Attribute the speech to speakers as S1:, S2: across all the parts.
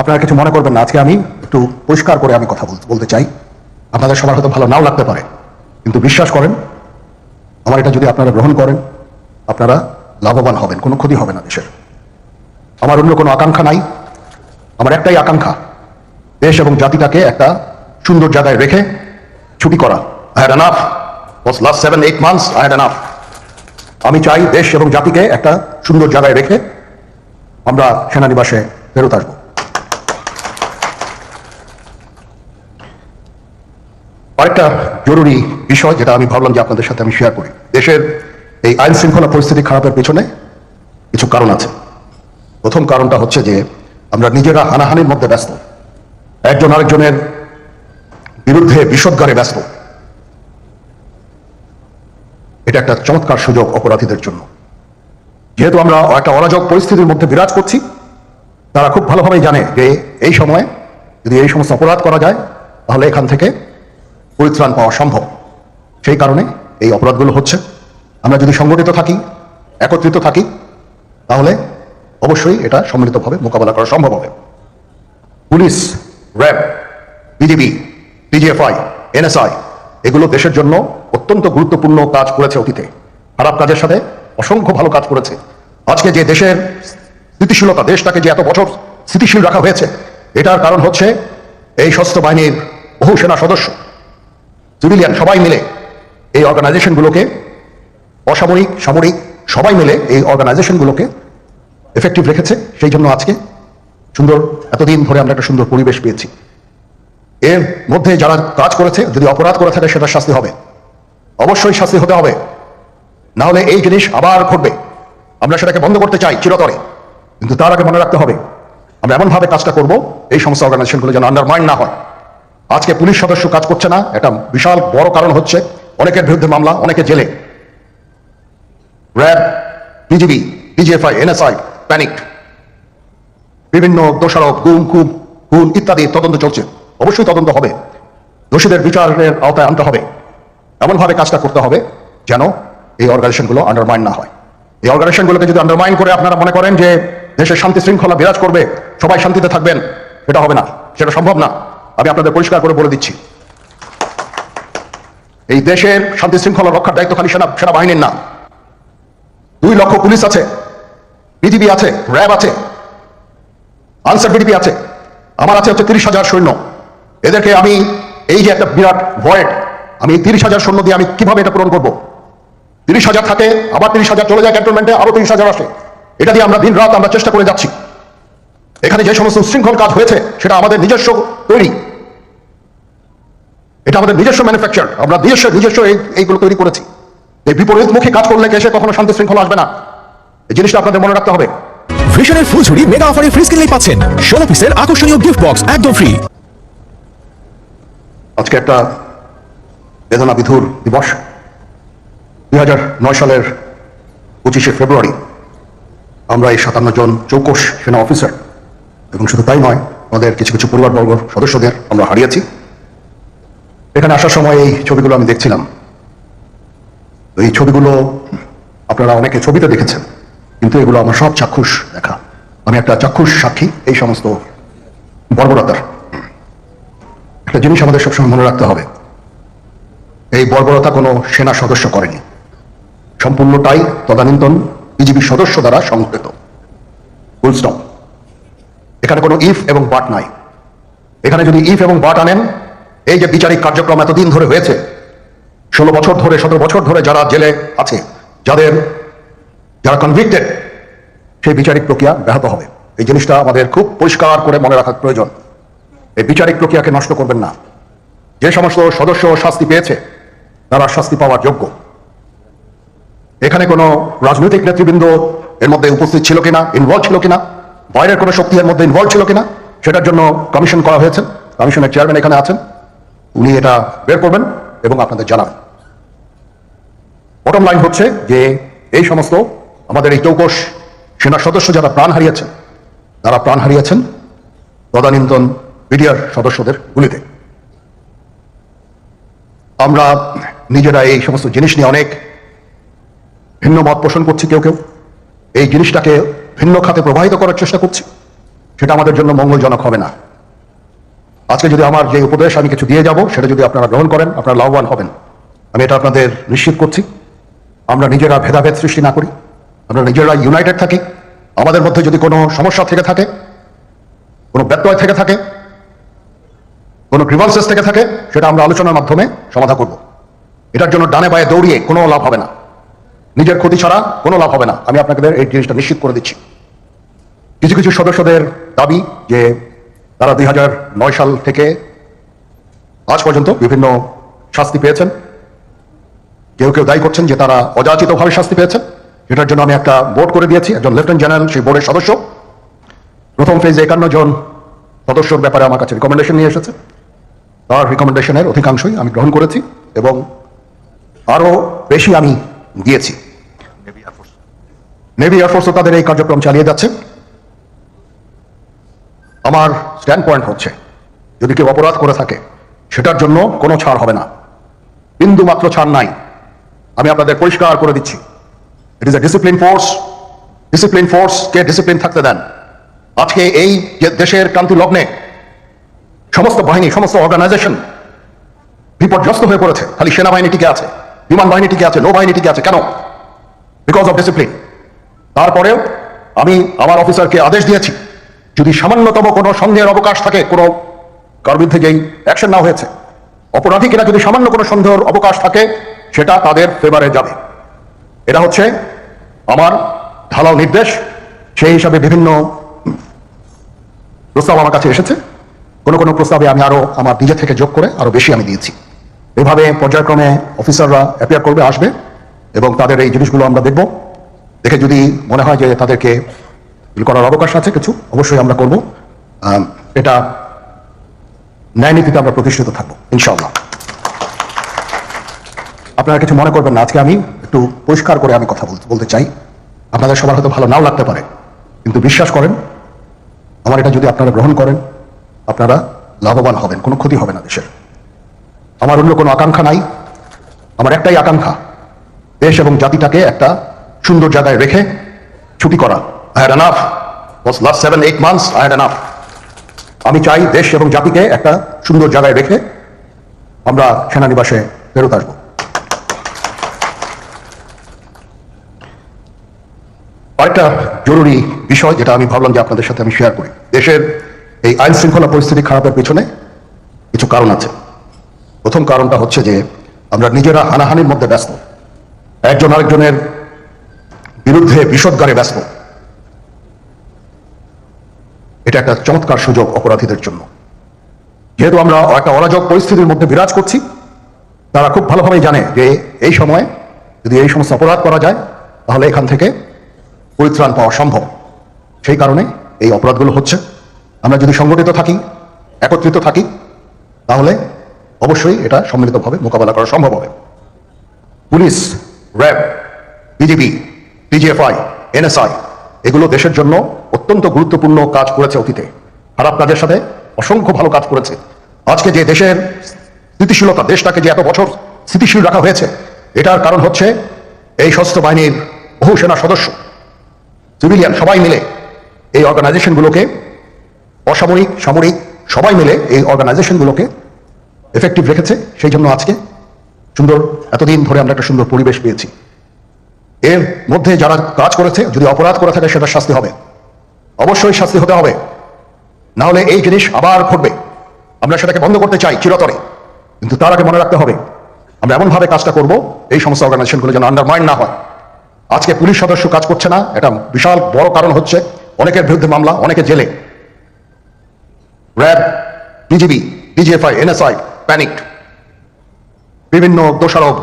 S1: আপনারা কিছু মনে করবেন না, আজকে আমি একটু পরিষ্কার করে আমি কথা বলতে চাই। আপনাদের সবার হয়তো ভালো নাও লাগতে পারে, কিন্তু বিশ্বাস করেন আমার এটা যদি আপনারা গ্রহণ করেন আপনারা লাভবান হবেন, কোনো ক্ষতি হবে না দেশের। আমার অন্য কোনো আকাঙ্ক্ষা নাই, আমার একটাই আকাঙ্ক্ষা, দেশ এবং জাতিটাকে একটা সুন্দর জায়গায় রেখে ছুটি করা। I had enough. Was last 7-8 months I had enough. আমি চাই দেশ এবং জাতিকে একটা সুন্দর জায়গায় রেখে আমরা সেনানিবাসে ফেরত আসবো। আরেকটা জরুরি বিষয় যেটা আমি ভাবলাম যে আপনাদের সাথে আমি শেয়ার করি, দেশের এই আইন শৃঙ্খলা পরিস্থিতি খারাপের পেছনে কিছু কারণ আছে। প্রথম কারণটা হচ্ছে যে আমরা নিজেরা হানাহানির মধ্যে ব্যস্ত, একজন আরেকজনের বিরুদ্ধে বিষোদ্গারে ব্যস্ত। এটা একটা চমৎকার সুযোগ অপরাধীদের জন্য। যেহেতু আমরা একটা অরাজক পরিস্থিতির মধ্যে বিরাজ করছি, তারা খুব ভালোভাবেই জানে যে এই সময় যদি এই সমস্ত অপরাধ করা যায় তাহলে এখান থেকে পরিত্রাণ পাওয়া সম্ভব। সেই কারণে এই অপরাধগুলো হচ্ছে। আমরা যদি সংগঠিত থাকি, একত্রিত থাকি, তাহলে অবশ্যই এটা সম্মিলিতভাবে মোকাবেলা করা সম্ভব হবে। Police, RAB, BGB, DGFI, NSI এগুলো দেশের জন্য অত্যন্ত গুরুত্বপূর্ণ কাজ করেছে অতীতে, খারাপ কাজের সাথে অসংখ্য ভালো কাজ করেছে। আজকে যে দেশের স্থিতিশীলতা, দেশটাকে যে এত বছর স্থিতিশীল রাখা হয়েছে, এটার কারণ হচ্ছে এই সশস্ত্র বাহিনীর বহু সেনা সদস্য, সিভিলিয়ান সবাই মিলে এই অর্গানাইজেশনগুলোকে, অসামরিক সামরিক সবাই মিলে এই অর্গানাইজেশনগুলোকে এফেক্টিভ রেখেছে। সেই জন্য আজকে সুন্দর, এতদিন ধরে আমরা একটা সুন্দর পরিবেশ পেয়েছি। এর মধ্যে যারা কাজ করেছে, যদি অপরাধ করে থাকে সেটা শাস্তি হবে, অবশ্যই শাস্তি হতে হবে, না হলে এই জিনিস আবার ঘটবে। আমরা সেটাকে বন্ধ করতে চাই চিরতরে, কিন্তু তার আগে মনে রাখতে হবে আমরা এমনভাবে কাজটা করব এই সমস্ত অর্গানাইজেশনগুলো যেন আন্ডারমাইন না হয়। আজকে পুলিশ সদস্য কাজ করছে না, এটা বিশাল বড় কারণ হচ্ছে অনেকের বিরুদ্ধে মামলা, অনেকে জেলে। RAB, BGB, DGFI, NSI panic, বিভিন্ন দোষারোপ, খুন ইত্যাদি তদন্ত চলছে। অবশ্যই তদন্ত হবে, দোষীদের বিচারের আওতায় আনতে হবে, এমনভাবে কাজটা করতে হবে যেন এই অর্গানাইজেশনগুলো আন্ডারমাইন না হয়। এই অর্গানাইজেশনগুলোকে যদি আন্ডারমাইন করে আপনারা মনে করেন যে দেশের শান্তি শৃঙ্খলা বিরাজ করবে, সবাই শান্তিতে থাকবেন, সেটা হবে না, সেটা সম্ভব না। আমি আপনাদের পরিষ্কার করে বলে দিচ্ছি, এই দেশের শান্তি শৃঙ্খলা রক্ষার দায়িত্ব খালি সেনাবাহিনীর না। 2 লক্ষ পুলিশ আছে, বিজিবি আছে, র্যাব আছে, আনসার বিডিপি আছে, আমার আছে হচ্ছে 30,000 সৈন্য। এদেরকে আমি এই যে একটা বিরাট ভয়েড, আমি 30,000 সৈন্য দিয়ে আমি কিভাবে এটা পূরণ করবো? 30,000 থাকে, আবার 30,000 চলে যায় ক্যান্টনমেন্টে, আরো 30,000 আসে। এটা দিয়ে আমরা দিন রাত আমরা চেষ্টা করে যাচ্ছি। এখানে যে সমস্ত উচ্ছৃঙ্খল কাজ হয়েছে সেটা আমাদের নিজস্ব তৈরি, এটা আমাদের নিজস্ব ম্যানুফ্যাকচার, আমরা নিজস্ব এইগুলো তৈরি করেছি। এই বিপরীতমুখী কাজ করলে এসে কখনো শান্তি শৃঙ্খলা আসবে না, এই জিনিসটা আপনাদের মনে রাখতে হবে।
S2: ভিশনের ফুলঝুরি মেগা অফারে ফ্রিজ কিনলেই পাচ্ছেন 16 পিসের আকর্ষণীয় গিফট বক্স একদম ফ্রি।
S1: আজকে একটা বেদনা বিধুর দিবস। 2009 সালের 25শে ফেব্রুয়ারি আমরা এই 57 জন চৌকস সেনা অফিসার, এবং শুধু তাই নয়, আমাদের কিছু কিছু পরিবারবর্গ সদস্যদের আমরা হারিয়েছি। এখানে আসার সময় এই ছবিগুলো আমি দেখছিলাম। এই ছবিগুলো আপনারা অনেকে ছবিতে দেখেছেন, কিন্তু এগুলো আমার সব চাক্ষুষ দেখা। আমি একটা চাক্ষুষ সাক্ষী এই সমস্ত বর্বরতার। একটা জিনিস আমাদের সবসময় মনে রাখতে হবে, এই বর্বরতা কোনো সেনা সদস্য করেনি, সম্পূর্ণটাই তদানীন্তন বিজিবি সদস্য দ্বারা সংঘটিত। Full stop. এখানে কোনো ইফ এবং বাট নাই। এখানে যদি ইফ এবং বাট আনেন, এই যে বিচারিক কার্যক্রম এতদিন ধরে হয়েছে, 16 বছর ধরে 17 বছর ধরে যারা জেলে আছে, যারা কনভিক্টেড, সেই বিচারিক প্রক্রিয়া ব্যাহত হবে। এই জিনিসটা আমাদের খুব পরিষ্কার করে মনে রাখার প্রয়োজন। এই বিচারিক প্রক্রিয়াকে নষ্ট করবেন না। যে সমস্ত সদস্য শাস্তি পেয়েছে তারা শাস্তি পাওয়ার যোগ্য। এখানে কোনো রাজনৈতিক নেতৃবৃন্দ এর মধ্যে উপস্থিত ছিল কিনা, ইনভলভ ছিল কিনা, বাইরের কোনো শক্তি এর মধ্যে ইনভলভ ছিল কিনা, সেটার জন্য কমিশন করা হয়েছে। কমিশনের চেয়ারম্যান এখানে আছেন, উনি এটা বের করবেন এবং আপনাদের জানাবেন। বটম লাইন হচ্ছে যে এই সমস্ত আমাদের এই চৌকস সেনা সদস্য যারা প্রাণ হারিয়েছেন, তারা প্রাণ হারিয়েছেন তদানীন্তন বিডিআর সদস্যদের গুলিতে। আমরা নিজেরা এই সমস্ত জিনিস নিয়ে অনেক ভিন্ন মত পোষণ করছি, কেউ কেউ এই জিনিসটাকে ভিন্ন খাতে প্রবাহিত করার চেষ্টা করছি। সেটা আমাদের জন্য মঙ্গলজনক হবে না। আজকে যদি আমার যে উপদেশ আমি কিছু দিয়ে যাব সেটা যদি আপনারা গ্রহণ করেন, আপনারা লাভবান হবেন। আমি এটা আপনাদের নিশ্চিত করছি। আমরা নিজেরা ভেদাভেদ সৃষ্টি না করি, আমরা নিজেরা ইউনাইটেড থাকি। আমাদের মধ্যে যদি কোনো সমস্যা থেকে থাকে, কোনো ব্যত্যয় থেকে থাকে, কোনো গ্রিভান্সেস থেকে থাকে, সেটা আমরা আলোচনার মাধ্যমে সমাধান করব। এটার জন্য ডানে বায়ে দৌড়িয়ে কোনো লাভ হবে না, নিজের ক্ষতি ছাড়া কোনো লাভ হবে না। আমি আপনাদের এই জিনিসটা নিশ্চিত করে দিচ্ছি। কিছু কিছু সদস্যদের দাবি যে তারা 2009 সাল থেকে আজ পর্যন্ত বিভিন্ন শাস্তি পেয়েছেন। কেউ কেউ দায়ী করছেন যে তারা অযাচিতভাবে শাস্তি পেয়েছেন। এটার জন্য আমি একটা বোর্ড করে দিয়েছি, একজন লেফটেন্যান্ট জেনারেল সেই বোর্ডের সদস্য। প্রথম ফেজে 51 জন সদস্যর ব্যাপারে আমার কাছে রিকমেন্ডেশন নিয়ে এসেছে। তার রিকমেন্ডেশনের অধিকাংশই আমি গ্রহণ করেছি এবং আরো বেশি আমি দিয়েছি। নেভি এয়ারফোর্সও তাদের এই কার্যক্রম চালিয়ে যাচ্ছে। আমার স্ট্যান্ড পয়েন্ট হচ্ছে, যদি কেউ অপরাধ করে থাকে সেটার জন্য কোনো ছাড় হবে না, বিন্দু মাত্র ছাড় নাই। আমি আপনাদের পরিষ্কার করে দিচ্ছি, it is a discipline force. Discipline ফোর্সকে ডিসিপ্লিন থাকতে দেন। আজকে এই যে দেশের ক্রান্তি লগ্নে সমস্ত বাহিনী, সমস্ত অর্গানাইজেশন বিপর্যস্ত হয়ে পড়েছে। খালি সেনাবাহিনী টিকে আছে, বিমান বাহিনী টিকে আছে, নৌবাহিনী টিকে আছে। কেন? Because of discipline. তারপরেও আমি আমার অফিসারকে আদেশ দিয়েছি, যদি সামান্যতম কোনো সন্দেহের অবকাশ থাকে, কোনো কার বিরুদ্ধে যেই অ্যাকশন না হয়েছে, অপরাধী কিনা যদি সামান্য কোনো সন্দেহের অবকাশ থাকে, সেটা তাদের ফেভারে যাবে। এটা হচ্ছে আমার ঢালাও নির্দেশ। সেই হিসাবে বিভিন্ন প্রস্তাব আমার কাছে এসেছে। কোনো কোনো প্রস্তাবে আমি আরো আমার নিজে থেকে যোগ করে আরো বেশি আমি দিয়েছি। এভাবে পর্যায়ক্রমে অফিসাররা অ্যাপিয়ার করবে, আসবে এবং তাদের এই জিনিসগুলো আমরা দেখব। দেখে যদি মনে হয় যে তাদেরকে করার অবকাশ আছে কিছু, অবশ্যই আমরা করব। এটা ন্যায় নীতিতে আমরা প্রতিষ্ঠিত থাকবো ইনশাআল্লাহ। আপনারা কিছু মনে করবেন না, আজকে আমি একটু পরিষ্কার করে আমি কথা বলতে চাই। আপনাদের সবার হয়তো ভালো নাও লাগতে পারে, কিন্তু বিশ্বাস করেন, আমার এটা যদি আপনারা গ্রহণ করেন, আপনারা লাভবান হবেন, কোনো ক্ষতি হবে না দেশের। আমার অন্য কোনো আকাঙ্ক্ষা নাই। আমার একটাই আকাঙ্ক্ষা, দেশ এবং জাতিটাকে একটা সুন্দর জায়গায় রেখে ছুটি করা। I had enough. Was last 7-8 months I had enough. আমি চাই দেশ এবং জাতিকে একটা সুন্দর জায়গায় রেখে আমরা সেনানিবাসে ফেরত আসবো। আরেকটা জরুরি বিষয় যেটা আমি ভাবলাম যে আপনাদের সাথে আমি শেয়ার করি। দেশের এই আইন শৃঙ্খলা পরিস্থিতি খারাপের পেছনে কিছু কারণ আছে। প্রথম কারণটা হচ্ছে যে আমরা নিজেরা হানাহানির মধ্যে ব্যস্ত, একজন আরেকজনের বিরুদ্ধে বিষোদ্গারে ব্যস্ত। এটা একটা চমৎকার সুযোগ অপরাধীদের জন্য। যেহেতু আমরা একটা অরাজক পরিস্থিতির মধ্যে বিরাজ করছি, তারা খুব ভালোভাবেই জানে যে এই সময় যদি এই সমস্ত অপরাধ করা যায় তাহলে এখান থেকে পরিত্রাণ পাওয়া সম্ভব। সেই কারণে এই অপরাধগুলো হচ্ছে। আমরা যদি সংগঠিত থাকি, একত্রিত থাকি, তাহলে অবশ্যই এটা সম্মিলিতভাবে মোকাবেলা করা সম্ভব হবে। Police, RAB, BGB, DGFI, NSI এগুলো দেশের জন্য অত্যন্ত গুরুত্বপূর্ণ কাজ করেছে অতীতে। খারাপ কাজের সাথে অসংখ্য ভালো কাজ করেছে। আজকে যে দেশের স্থিতিশীলতা, দেশটাকে যে এত বছর স্থিতিশীল রাখা হয়েছে, এটার কারণ হচ্ছে এই সশস্ত্র বাহিনীর বহু সেনা সদস্য, সিভিলিয়ান সবাই মিলে এই অর্গানাইজেশনগুলোকে, অসামরিক, সামরিক সবাই মিলে এই অর্গানাইজেশনগুলোকে এফেক্টিভ রেখেছে। সেই জন্য আজকে সুন্দর, এতদিন ধরে আমরা একটা সুন্দর পরিবেশ পেয়েছি। এর মধ্যে যারা কাজ করেছে, যদি অপরাধ করে থাকে সেটা শাস্তি হবে, অবশ্যই শাস্তি হতে হবে। না হলে এই জিনিস আবার ঘটবে। আমরা সেটাকে বন্ধ করতে চাই চিরতরে, কিন্তু তার আগে মনে রাখতে হবে আমরা এমনভাবে কাজটা করব এই সমস্ত অর্গানাইজেশনগুলো যেন আন্ডারমাইন না হয়। আজকে পুলিশ সদস্য কাজ করছে না, এটা বিশাল বড় কারণ হচ্ছে অনেকের বিরুদ্ধে মামলা, অনেকে জেলে। RAB, BGB, DGFI, NSI panicked. বিভিন্ন দোষারোপ,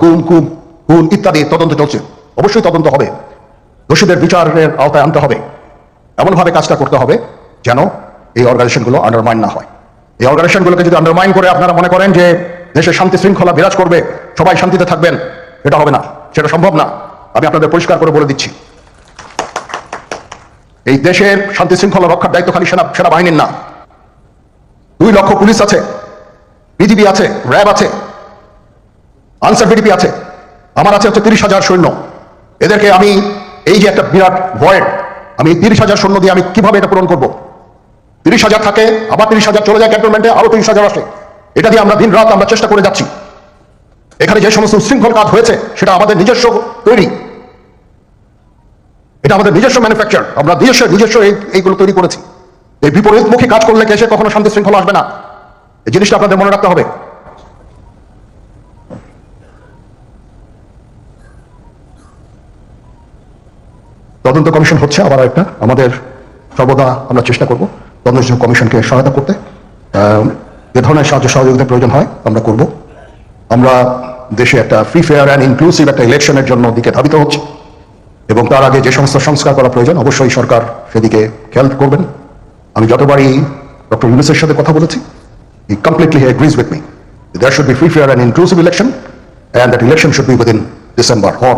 S1: খুন ইত্যাদি তদন্ত চলছে। অবশ্যই তদন্ত হবে, দোষীদের বিচারের আওতায় আনতে হবে। এমনভাবে কাজটা করতে হবে যেন এই অর্গানাইজেশনগুলো আন্ডারমাইন না হয়। এই অর্গানাইজেশনগুলোকে যদি আন্ডারমাইন করে আপনারা মনে করেন যে দেশের শান্তি শৃঙ্খলা বিরাজ করবে, সবাই শান্তিতে থাকবেন, সেটা হবে না, সেটা সম্ভব না। আমি আপনাদের পরিষ্কার করে বলে দিচ্ছি, এই দেশের শান্তি শৃঙ্খলা রক্ষার দায়িত্ব খালি সেনাবাহিনীর না। 2 লক্ষ পুলিশ আছে, বিজিবি আছে, র্যাব আছে, আনসার বিডিপি আছে, আমার আছে হচ্ছে 30,000 সৈন্য। এদেরকে আমি এই যে একটা বিরাট ভয়েড, আমি 30,000 সৈন্য দিয়ে আমি কিভাবে এটা পূরণ করব? 30,000 থাকে, আবার 30,000 চলে যায় ক্যান্টনমেন্টে, আরো 30,000 আসে। এটা দিয়ে আমরা দিন রাত আমরা চেষ্টা করে যাচ্ছি। এখানে যে সমস্ত উচ্ছৃঙ্খল কাজ হয়েছে সেটা আমাদের নিজস্ব তৈরি, এটা আমাদের নিজস্ব ম্যানুফ্যাকচার, আমরা নিজস্ব এইগুলো তৈরি করেছি। এই বিপরীতমুখী কাজ করলে কেসে কখনো শান্তি শৃঙ্খলা আসবে না, এই জিনিসটা আপনাদের মনে রাখতে হবে। তদন্ত কমিশন হচ্ছে আবার একটা, আমাদের সর্বদা আমরা চেষ্টা করব তদন্ত কমিশনকে সহায়তা করতে। যে ধরনের সাহায্য সহযোগিতার প্রয়োজন হয় আমরা করব। আমরা দেশে একটা ফ্রি ফেয়ার অ্যান্ড ইনক্লুসিভ একটা ইলেকশনের জন্য দিকে ধাবিত হচ্ছে, এবং তার আগে যে সমস্ত সংস্কার করা প্রয়োজন অবশ্যই সরকার সেদিকে খেয়াল করবেন। আমি যতবারই ডক্টর ইউনূসের সাথে কথা বলেছি, he completely agrees with me. There should be free, fair and inclusive election, and that election should be within December or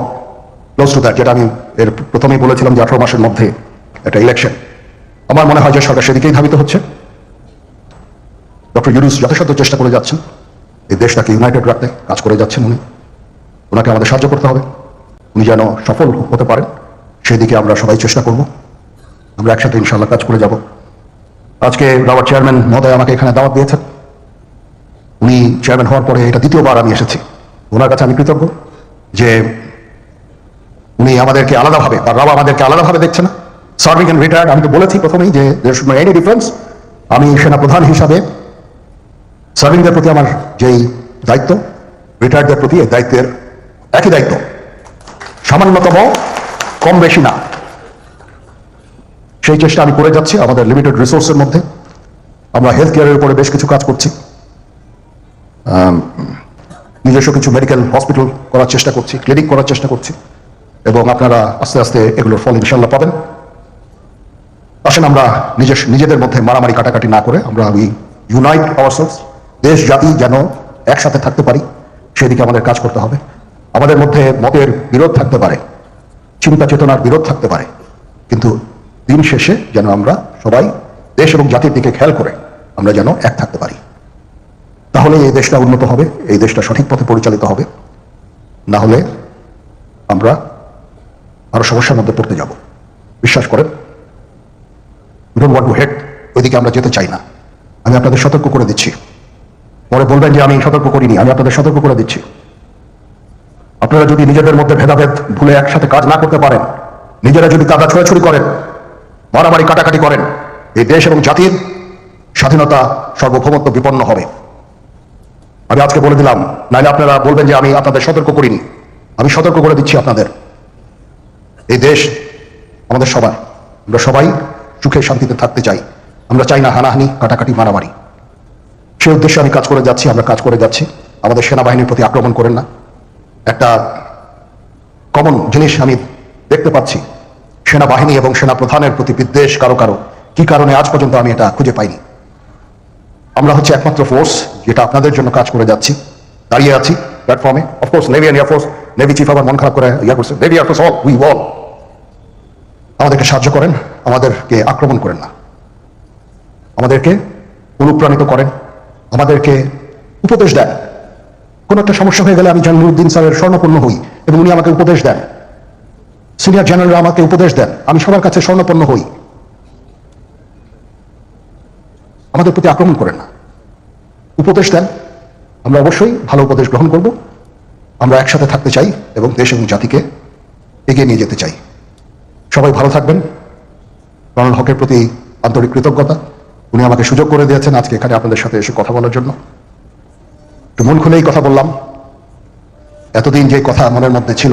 S1: close to that, যেটা আমি এর প্রথমেই বলেছিলাম যে 18 মাসের মধ্যে একটা ইলেকশন। আমার মনে হয় যে সরকার সেদিকেই ধাবিত হচ্ছে। ডক্টর ইউনূস যথাসাধ্য চেষ্টা করে যাচ্ছেন এই দেশটাকে ইউনাইটেড রাখতে, কাজ করে যাচ্ছেন উনি। ওনাকে আমাদের সাহায্য করতে হবে, উনি যেন সফল হতে পারেন সেদিকে আমরা সবাই চেষ্টা করব। আমরা একসাথে ইনশাআল্লাহ কাজ করে যাব। আজকে রাবার চেয়ারম্যান মহোদয় আমাকে এখানে দাওয়াত দিয়েছেন। উনি চেয়ারম্যান হওয়ার পরে এটা দ্বিতীয়বার আমি এসেছি। ওনার কাছে আমি কৃতজ্ঞ যে উনি আমাদেরকে আলাদাভাবে, বা রাবা আমাদেরকে আলাদাভাবে দেখছে না। সার্ভিং অ্যান্ড রিটায়ার্ড, আমি তো বলেছি প্রথমেই যে there should be any difference. আমি সেনা প্রধান হিসাবে সার্ভিংদের প্রতি আমার যেই দায়িত্ব, রিটায়ার্ডদের প্রতি এই দায়িত্বের একই দায়িত্ব, সামান্যতম কম বেশি না। সেই চেষ্টা আমি করে যাচ্ছি আমাদের লিমিটেড রিসোর্সের মধ্যে। আমরা হেলথ কেয়ারের উপরে বেশ কিছু কাজ করছি, নিজস্ব কিছু মেডিকেল হসপিটাল করার চেষ্টা করছি, ক্লিনিক করার চেষ্টা করছি, এবং আপনারা আস্তে আস্তে এগুলোর ফল ইনশাল্লাহ পাবেন। আসেন আমরা নিজেদের মধ্যে মারামারি কাটাকাটি না করে আমরা ইউনাইট আওয়ারসেলস, দেশ জাতি যেন একসাথে থাকতে পারি সেদিকে আমাদের কাজ করতে হবে। আমাদের মধ্যে মতের বিরোধ থাকতে পারে, চিন্তা চেতনার বিরোধ থাকতে পারে, কিন্তু দিন শেষে যেন আমরা সবাই দেশ এবং জাতির দিকে খেয়াল করে আমরা যেন এক থাকতে পারি। তাহলে এই দেশটা উন্নত হবে, এই দেশটা সঠিক পথে পরিচালিত হবে। না হলে আমরা আরো সমস্যার মধ্যে পড়তে যাব। বিশ্বাস করেন, we don't want to head, ওইদিকে আমরা যেতে চাই না। আমি আপনাদের সতর্ক করে দিচ্ছি। পরে বলবেন যে আমি সতর্ক করিনি, আমি আপনাদের সতর্ক করে দিচ্ছি। আপনারা যদি নিজেদের মধ্যে ভেদাভেদ ভুলে একসাথে কাজ না করতে পারেন, নিজেরা যদি কাদা ছোড়াছুড়ি করেন, মারামারি কাটাকাটি করেন, এই দেশ এবং জাতির স্বাধীনতা সার্বভৌমত্ব বিপন্ন হবে। আমি আজকে বলে দিলাম, নাহলে আপনারা বলবেন যে আমি আপনাদের সতর্ক করিনি। আমি সতর্ক করে দিচ্ছি আপনাদের। এই দেশ আমাদের সবার, আমরা সবাই সুখে শান্তিতে থাকতে চাই। আমরা চাই না হানাহানি, কাটাকাটি, মারামারি। সেই উদ্দেশ্যে আমি কাজ করে যাচ্ছি, আমরা কাজ করে যাচ্ছি। আমাদের সেনাবাহিনীর প্রতি আক্রমণ করেন না। একটা কমন জিনিস আমি দেখতে পাচ্ছি, সেনাবাহিনী এবং সেনা প্রধানের প্রতি বিদ্বেষ কারো কারো, কি কারণে আজ পর্যন্ত আমি এটা খুঁজে পাইনি। আমরা হচ্ছে একমাত্র ফোর্স যেটা আপনাদের জন্য কাজ করে যাচ্ছি, দাঁড়িয়ে আছি প্ল্যাটফর্মে। Of course navy and air force, navy chief আবার মন খারাপ করে ইয়া করছে, navy air force all, we all. আমাদেরকে সাহায্য করেন, আমাদেরকে আক্রমণ করেন না, আমাদেরকে অনুপ্রাণিত করেন, আমাদেরকে উপদেশ দেন। কোন একটা সমস্যা হয়ে গেলে আমি জালালউদ্দিন স্যারের স্বর্ণপন্ন হই এবং উনি আমাকে উপদেশ দেন। সিনিয়র জেনারেলরা আমাকে উপদেশ দেন, আমি সবার কাছে স্বর্ণপন্ন হই। আমাদের প্রতি আক্রমণ করেন না, উপদেশ দেন। আমরা অবশ্যই ভালো উপদেশ গ্রহণ করব। আমরা একসাথে থাকতে চাই এবং দেশ এবং জাতিকে এগিয়ে নিয়ে যেতে চাই। সবাই ভালো থাকবেন। কর্নেল হকের প্রতি আন্তরিক কৃতজ্ঞতা, উনি আমাকে সুযোগ করে দিয়েছেন আজকে এখানে আপনাদের সাথে এসে কথা বলার জন্য। একটু মন খুলেই কথা বললাম। এতদিন যে কথা মনের মধ্যে ছিল